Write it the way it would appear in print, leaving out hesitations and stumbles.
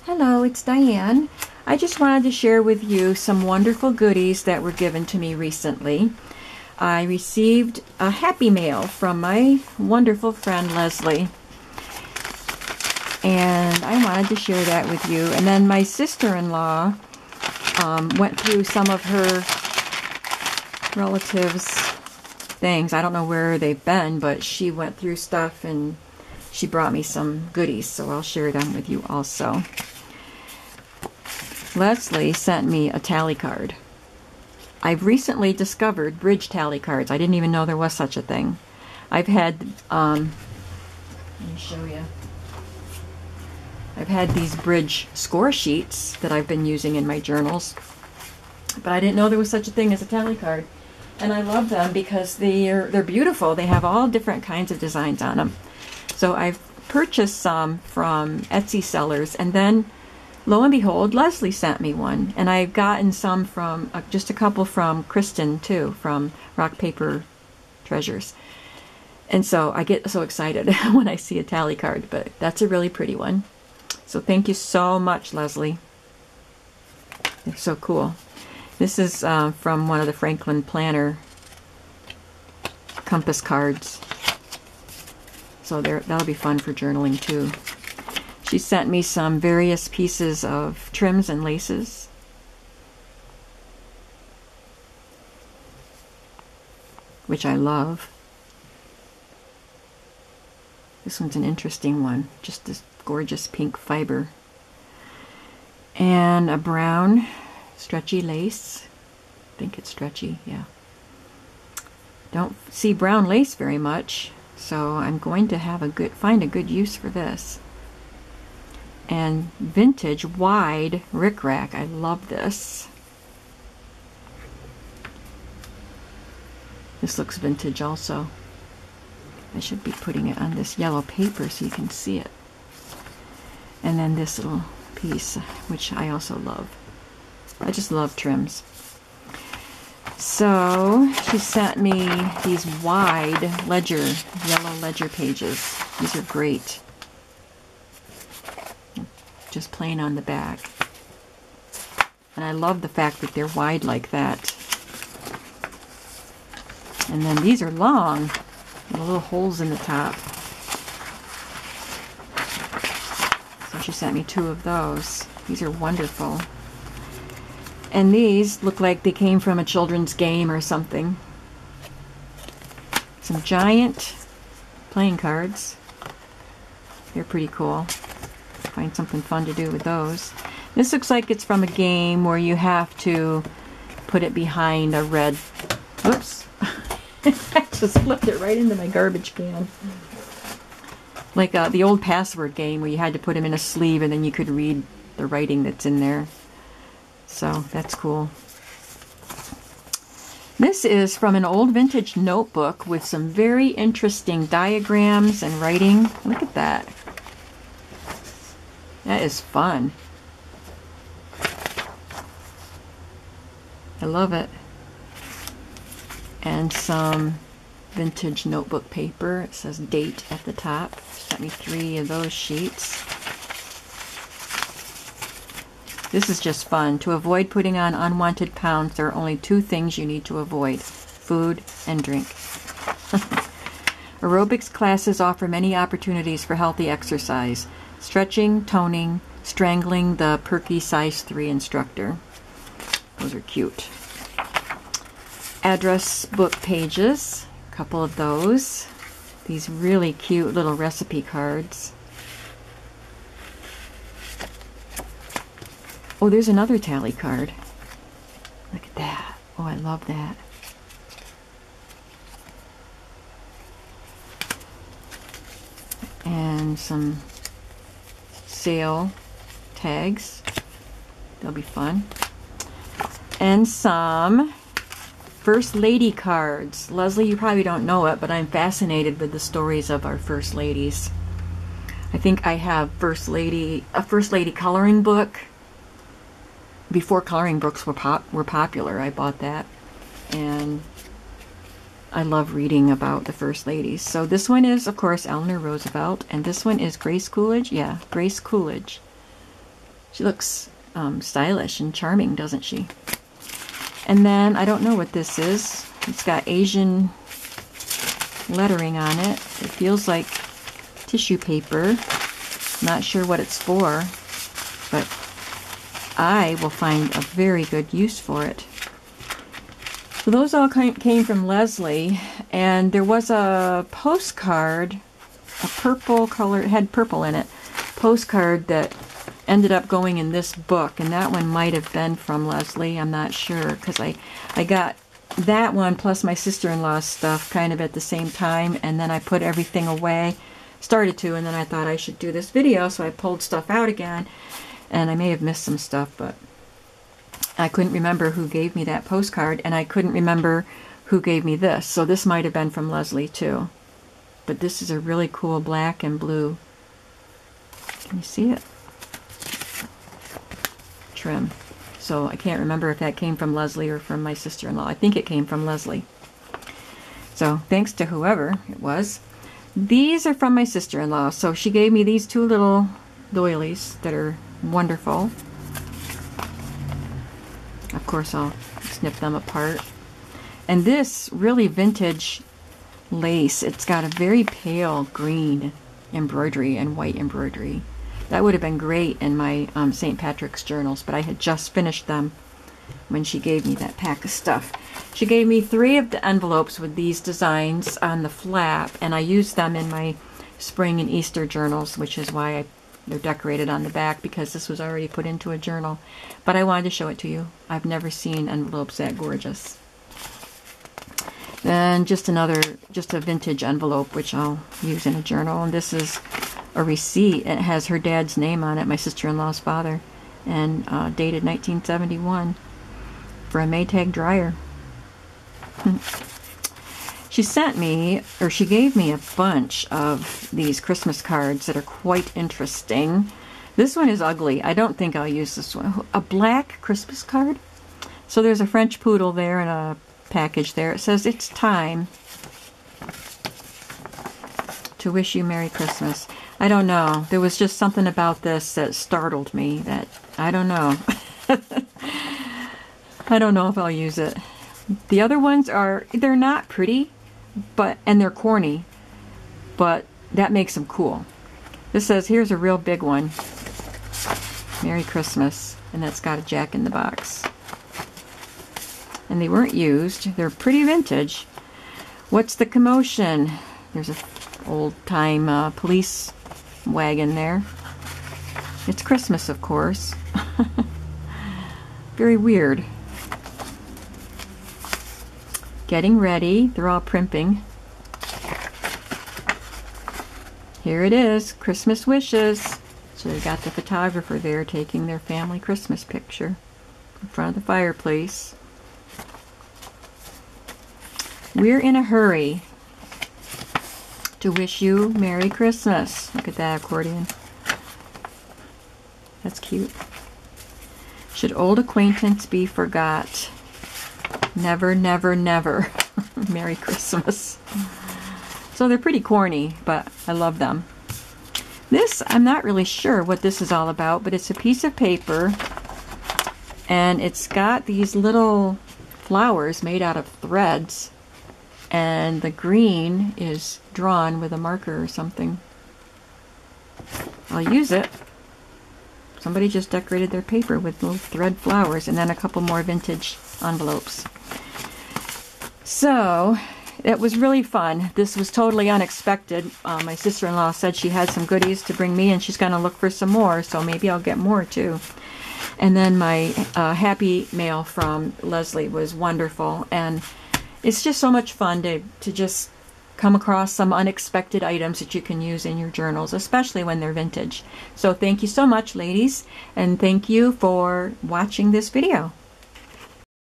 Hello, it's Diane. I just wanted to share with you some wonderful goodies that were given to me recently. I received a Happy Mail from my wonderful friend Leslie, and I wanted to share that with you. And then my sister-in-law went through some of her relatives' things. I don't know where they've been, but she went through stuff and she brought me some goodies, so I'll share them with you also. Leslie sent me a tally card. I've recently discovered bridge tally cards. I didn't even know there was such a thing. I've had, let me show you. I've had these bridge score sheets that I've been using in my journals, but I didn't know there was such a thing as a tally card. And I love them because they're beautiful. They have all different kinds of designs on them. So I've purchased some from Etsy sellers, and then lo and behold, Leslie sent me one, and I've gotten some from, just a couple from Kristen too, from Rock Paper Treasures. And so I get so excited when I see a tally card, but that's a really pretty one. So thank you so much, Leslie. They're so cool. This is from one of the Franklin Planner compass cards. So that'll be fun for journaling too. She sent me some various pieces of trims and laces. Which I love. This one's an interesting one. Just this gorgeous pink fiber. And a brown stretchy lace. I think it's stretchy, yeah. Don't see brown lace very much, so I'm going to have find a good use for this. And vintage wide Rickrack. I love this. This looks vintage also. I should be putting it on this yellow paper so you can see it. And then this little piece, which I also love. I just love trims. So she sent me these wide yellow ledger pages. These are great. Just plain on the back. And I love the fact that they're wide like that. And then these are long, with little holes in the top. So she sent me 2 of those. These are wonderful. And these look like they came from a children's game or something. Some giant playing cards. They're pretty cool. Find something fun to do with those. This looks like it's from a game where you have to put it behind a red... Whoops. I just flipped it right into my garbage can. Like the old password game where you had to put them in a sleeve and then you could read the writing that's in there. So that's cool. This is from an old vintage notebook with some very interesting diagrams and writing. Look at that. That is fun. I love it. And some vintage notebook paper. It says date at the top. Sent me 3 of those sheets. This is just fun. To avoid putting on unwanted pounds, there are only 2 things you need to avoid: food and drink. Aerobics classes offer many opportunities for healthy exercise. Stretching, toning, strangling the perky size 3 instructor. Those are cute. Address book pages. A couple of those. These really cute little recipe cards. Oh, there's another tally card. Look at that. Oh, I love that. And some sale tags. They'll be fun. And some First Lady cards. Leslie, you probably don't know it, but I'm fascinated with the stories of our First Ladies. I think I have a First Lady coloring book. Before coloring books were popular, I bought that. And I love reading about the First Ladies. So this one is, of course, Eleanor Roosevelt, and this one is Grace Coolidge. Yeah, Grace Coolidge. She looks stylish and charming, doesn't she? And then, I don't know what this is. It's got Asian lettering on it. It feels like tissue paper. Not sure what it's for, but I will find a very good use for it. So those all came from Leslie, and there was a postcard, a purple color, it had purple in it, postcard that ended up going in this book, and that one might have been from Leslie. I'm not sure, because I got that one plus my sister-in-law's stuff kind of at the same time, and then I put everything away, started to, and then I thought I should do this video, so I pulled stuff out again, and I may have missed some stuff, but I couldn't remember who gave me that postcard, and I couldn't remember who gave me this, so this might have been from Leslie too. But this is a really cool black and blue, can you see it? Trim. So I can't remember if that came from Leslie or from my sister-in-law. I think it came from Leslie. So thanks to whoever it was. These are from my sister-in-law. So she gave me these two little doilies that are wonderful. Of course I'll snip them apart. And this really vintage lace, it's got a very pale green embroidery and white embroidery. That would have been great in my St. Patrick's journals, but I had just finished them when she gave me that pack of stuff. She gave me 3 of the envelopes with these designs on the flap, and I used them in my spring and Easter journals, which is why they're decorated on the back, because this was already put into a journal. But I wanted to show it to you. I've never seen envelopes that gorgeous. Then just a vintage envelope, which I'll use in a journal. And this is a receipt. It has her dad's name on it, my sister-in-law's father, and dated 1971 for a Maytag dryer. She sent me, or she gave me a bunch of these Christmas cards that are quite interesting. This one is ugly. I don't think I'll use this one. A black Christmas card. So there's a French poodle there and a package there. It says, "It's time to wish you Merry Christmas." I don't know. There was just something about this that startled me that, I don't know. I don't know if I'll use it. The other ones they're not pretty, and they're corny, but that makes them cool. This says, "Here's a real big one. Merry Christmas." And that's got a Jack in the Box. And they weren't used. They're pretty vintage. What's the commotion? There's a old-time police wagon there. It's Christmas, of course. Very weird. Getting ready. They're all primping. Here it is. Christmas wishes. So they got the photographer there taking their family Christmas picture in front of the fireplace. We're in a hurry to wish you Merry Christmas. Look at that accordion. That's cute. Should old acquaintance be forgot? Never, never, never. Merry Christmas. So they're pretty corny, but I love them. This, I'm not really sure what this is all about, but it's a piece of paper, and it's got these little flowers made out of threads, and the green is drawn with a marker or something. I'll use it. Somebody just decorated their paper with little thread flowers, and then a couple more vintage envelopes. So it was really fun. This was totally unexpected. My sister-in-law said she had some goodies to bring me, and she's going to look for some more, so maybe I'll get more too. And then my happy mail from Leslie was wonderful, and it's just so much fun to just come across some unexpected items that you can use in your journals, especially when they're vintage. So thank you so much, ladies, and thank you for watching this video.